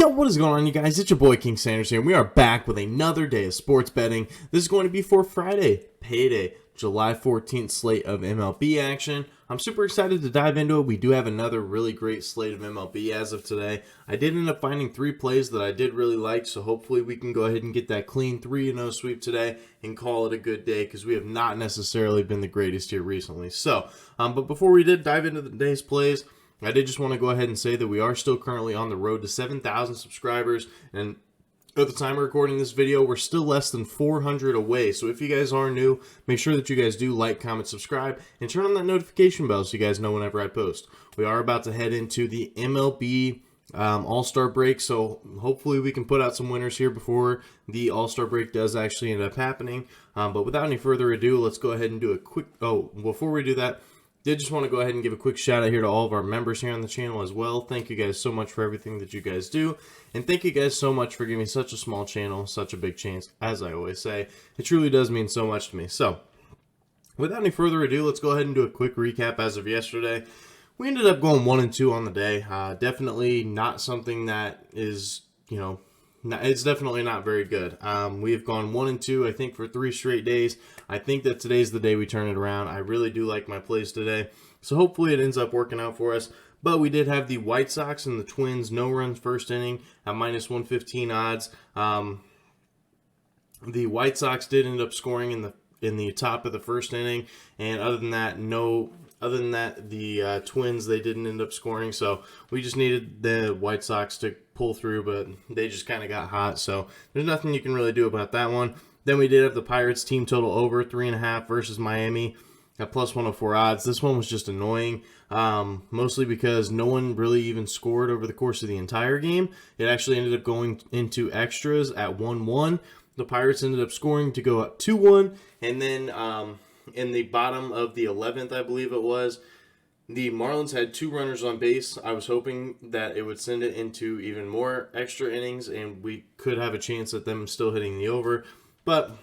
Yo, what is going on, you guys? It's your boy King Sanders here, and we are back with another day of sports betting. This is going to be for Friday, payday, July 14th slate of MLB action. I'm super excited to dive into it. We do have another really great slate of MLB as of today. I did end up finding 3 plays that I did really like, so hopefully we can go ahead and get that clean 3-0 sweep today and call it a good day, because we have not necessarily been the greatest here recently. But before we did dive into the day's plays, I did just want to go ahead and say that we are still currently on the road to 7,000 subscribers, and at the time of recording this video, we're still less than 400 away. So if you guys are new, make sure that you guys do like, comment, subscribe, and turn on that notification bell so you guys know whenever I post. We are about to head into the MLB All-Star break, so hopefully we can put out some winners here before the All-Star break does actually end up happening. But without any further ado, let's go ahead and do a quick... Oh, before we do that, did just want to go ahead and give a quick shout out here to all of our members here on the channel as well. Thank you guys so much for everything that you guys do. And thank you guys so much for giving me such a small channel, such a big chance, as I always say. It truly does mean so much to me. So, without any further ado, let's go ahead and do a quick recap as of yesterday. We ended up going 1-2 on the day. Definitely not something that is, it's definitely not very good. We have gone 1-2, I think, for 3 straight days. I think that today's the day we turn it around. I really do like my plays today, so hopefully it ends up working out for us. But we did have the White Sox and the Twins no runs first inning at -115 odds. The White Sox did end up scoring in the top of the first inning, and other than that, the Twins, they didn't end up scoring, so we just needed the White Sox to pull through, but they just kind of got hot, so there's nothing you can really do about that one. Then we did have the Pirates team total over 3.5 versus Miami at +104 odds. This one was just annoying, mostly because no one really even scored over the course of the entire game. It actually ended up going into extras at 1-1. The Pirates ended up scoring to go up 2-1, and then in the bottom of the 11th, I believe it was, the Marlins had 2 runners on base. I was hoping that it would send it into even more extra innings, and we could have a chance at them still hitting the over. But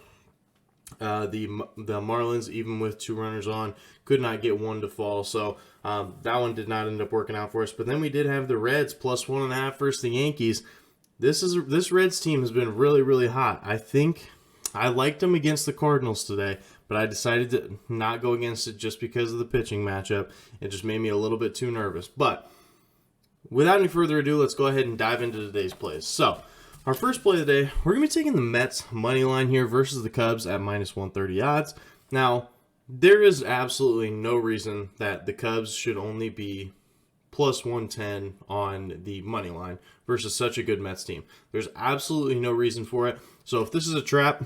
the Marlins, even with 2 runners on, could not get one to fall. So that one did not end up working out for us. But then we did have the Reds +1.5 versus the Yankees. This Reds team has been really, really hot. I think I liked them against the Cardinals today, but I decided to not go against it just because of the pitching matchup. It just made me a little bit too nervous. But without any further ado, let's go ahead and dive into today's plays. So, our first play of the day, we're going to be taking the Mets money line here versus the Cubs at -130 odds. Now, there is absolutely no reason that the Cubs should only be +110 on the money line versus such a good Mets team. There's absolutely no reason for it. So if this is a trap,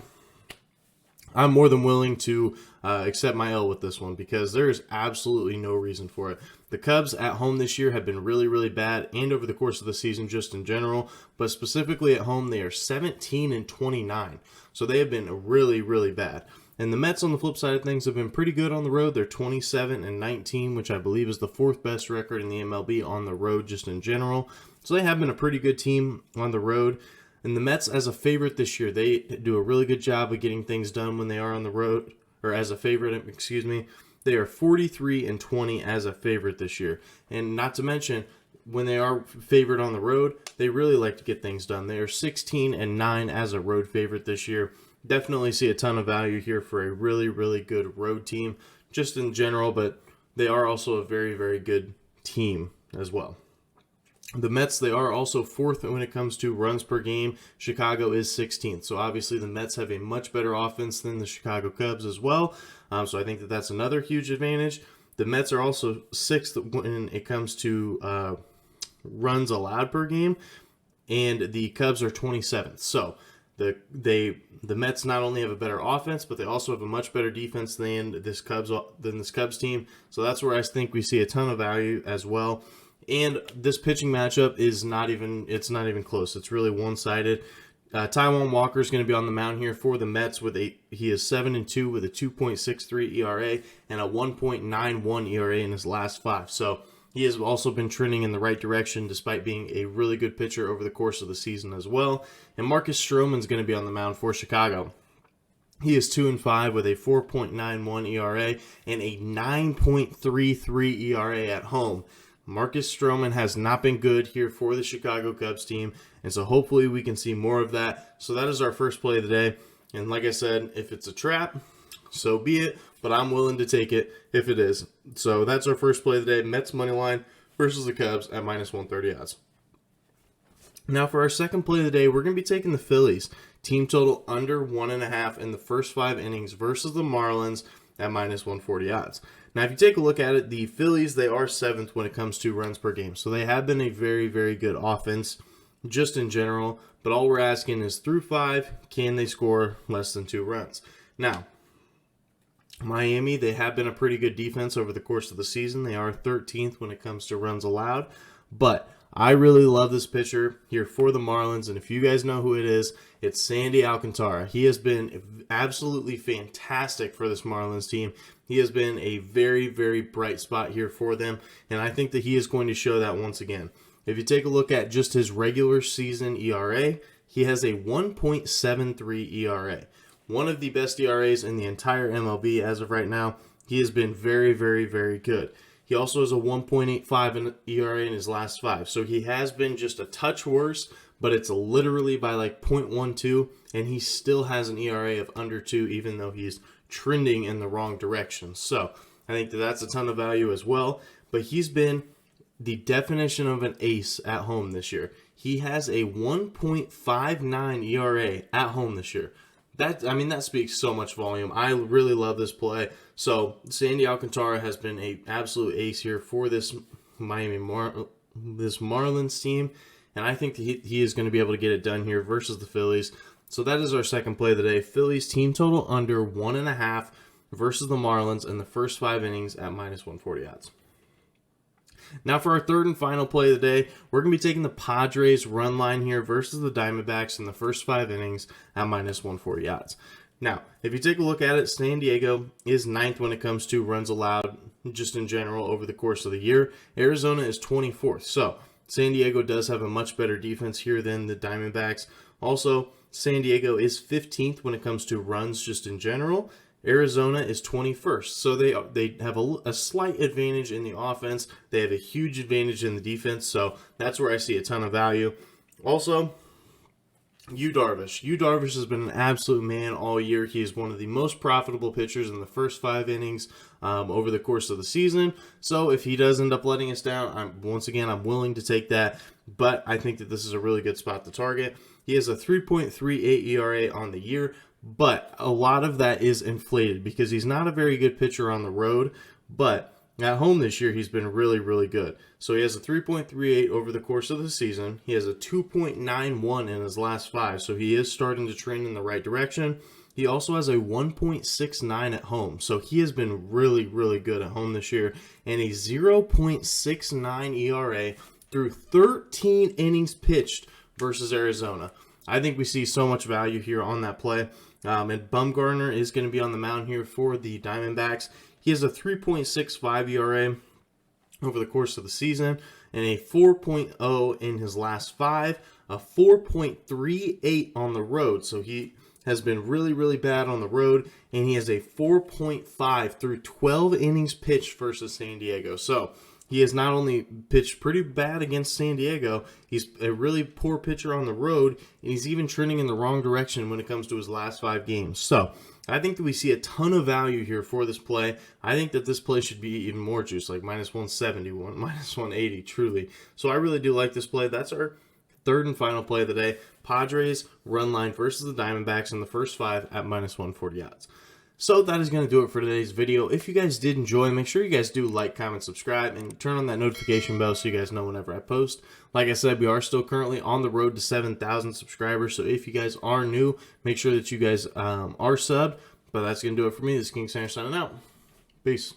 I'm more than willing to accept my L with this one, because there is absolutely no reason for it. The Cubs at home this year have been really, really bad, and over the course of the season just in general, but specifically at home, they are 17-29. So they have been really, really bad. And the Mets, on the flip side of things, have been pretty good on the road. They're 27-19, which I believe is the 4th best record in the MLB on the road just in general. So they have been a pretty good team on the road. And the Mets, as a favorite this year, they do a really good job of getting things done when they are on the road, or as a favorite, excuse me. They are 43-20 as a favorite this year. And not to mention, when they are favored on the road, they really like to get things done. They are 16-9 as a road favorite this year. Definitely see a ton of value here for a really, really good road team, just in general, but they are also a very, very good team as well. The Mets, they are also 4th when it comes to runs per game. Chicago is 16th. So obviously the Mets have a much better offense than the Chicago Cubs as well. So I think that that's another huge advantage. The Mets are also 6th when it comes to runs allowed per game, and the Cubs are 27th. So the Mets not only have a better offense, but they also have a much better defense than this Cubs team. So that's where I think we see a ton of value as well. And this pitching matchup is not even close. It's really one-sided. Taijuan Walker is going to be on the mound here for the Mets. He is 7-2 with a 2.63 ERA and a 1.91 ERA in his last 5. So he has also been trending in the right direction despite being a really good pitcher over the course of the season as well. And Marcus Stroman is going to be on the mound for Chicago. He is 2-5 with a 4.91 ERA and a 9.33 ERA at home. Marcus Stroman has not been good here for the Chicago Cubs team, and so hopefully we can see more of that. So that is our first play of the day. And like I said, if it's a trap, so be it, but I'm willing to take it if it is. So that's our first play of the day, Mets money line versus the Cubs at -130 odds. Now for our second play of the day, we're going to be taking the Phillies. Team total under 1.5 in the first 5 innings versus the Marlins at -140 odds. Now, if you take a look at it, the Phillies, they are 7th when it comes to runs per game. So they have been a very, very good offense just in general. But all we're asking is through 5, can they score less than 2 runs? Now, Miami, they have been a pretty good defense over the course of the season. They are 13th when it comes to runs allowed. But I really love this pitcher here for the Marlins, and if you guys know who it is, it's Sandy Alcantara. He has been absolutely fantastic for this Marlins team. He has been a very, very bright spot here for them, and I think that he is going to show that once again. If you take a look at just his regular season ERA, he has a 1.73 ERA. One of the best ERAs in the entire MLB as of right now. He has been very, very, very good. He also has a 1.85 in ERA in his last 5. So he has been just a touch worse, but it's literally by like 0.12, and he still has an ERA of under 2, even though he's trending in the wrong direction. So I think that that's a ton of value as well. But he's been the definition of an ace at home this year. He has a 1.59 ERA at home this year. That speaks so much volume. I really love this play. So Sandy Alcantara has been an absolute ace here for this Marlins team, and I think that he is going to be able to get it done here versus the Phillies. So that is our second play of the day. Phillies team total under 1.5 versus the Marlins in the first 5 innings at -140 odds. Now for our third and final play of the day, we're going to be taking the Padres run line here versus the Diamondbacks in the first 5 innings at -140 odds. Now, if you take a look at it, San Diego is 9th when it comes to runs allowed just in general over the course of the year. Arizona is 24th. So San Diego does have a much better defense here than the Diamondbacks. Also, San Diego is 15th when it comes to runs just in general. Arizona is 21st, so they have a slight advantage in the offense. They have a huge advantage in the defense, so that's where I see a ton of value. Also, Yu Darvish. Yu Darvish has been an absolute man all year. He is one of the most profitable pitchers in the first 5 innings over the course of the season. So if he does end up letting us down, I'm willing to take that, but I think that this is a really good spot to target. He has a 3.38 ERA on the year, but a lot of that is inflated because he's not a very good pitcher on the road, but at home this year he's been really, really good. So he has a 3.38 over the course of the season. He has a 2.91 in his last 5, so he is starting to trend in the right direction. He also has a 1.69 at home, so he has been really, really good at home this year, and a 0.69 ERA through 13 innings pitched versus Arizona. I think we see so much value here on that play. And Bumgarner is going to be on the mound here for the Diamondbacks. He has a 3.65 ERA over the course of the season and a 4.0 in his last 5, a 4.38 on the road. So he has been really, really bad on the road, and he has a 4.5 through 12 innings pitched versus San Diego. So he has not only pitched pretty bad against San Diego, he's a really poor pitcher on the road, and he's even trending in the wrong direction when it comes to his last 5 games. So I think that we see a ton of value here for this play. I think that this play should be even more juice, like -170, -180, truly. So I really do like this play. That's our third and final play of the day. Padres run line versus the Diamondbacks in the first 5 at -140 odds. So that is going to do it for today's video. If you guys did enjoy, make sure you guys do like, comment, subscribe, and turn on that notification bell so you guys know whenever I post. Like I said, we are still currently on the road to 7,000 subscribers, so if you guys are new, make sure that you guys are subbed. But that's going to do it for me. This is King Sander signing out. Peace.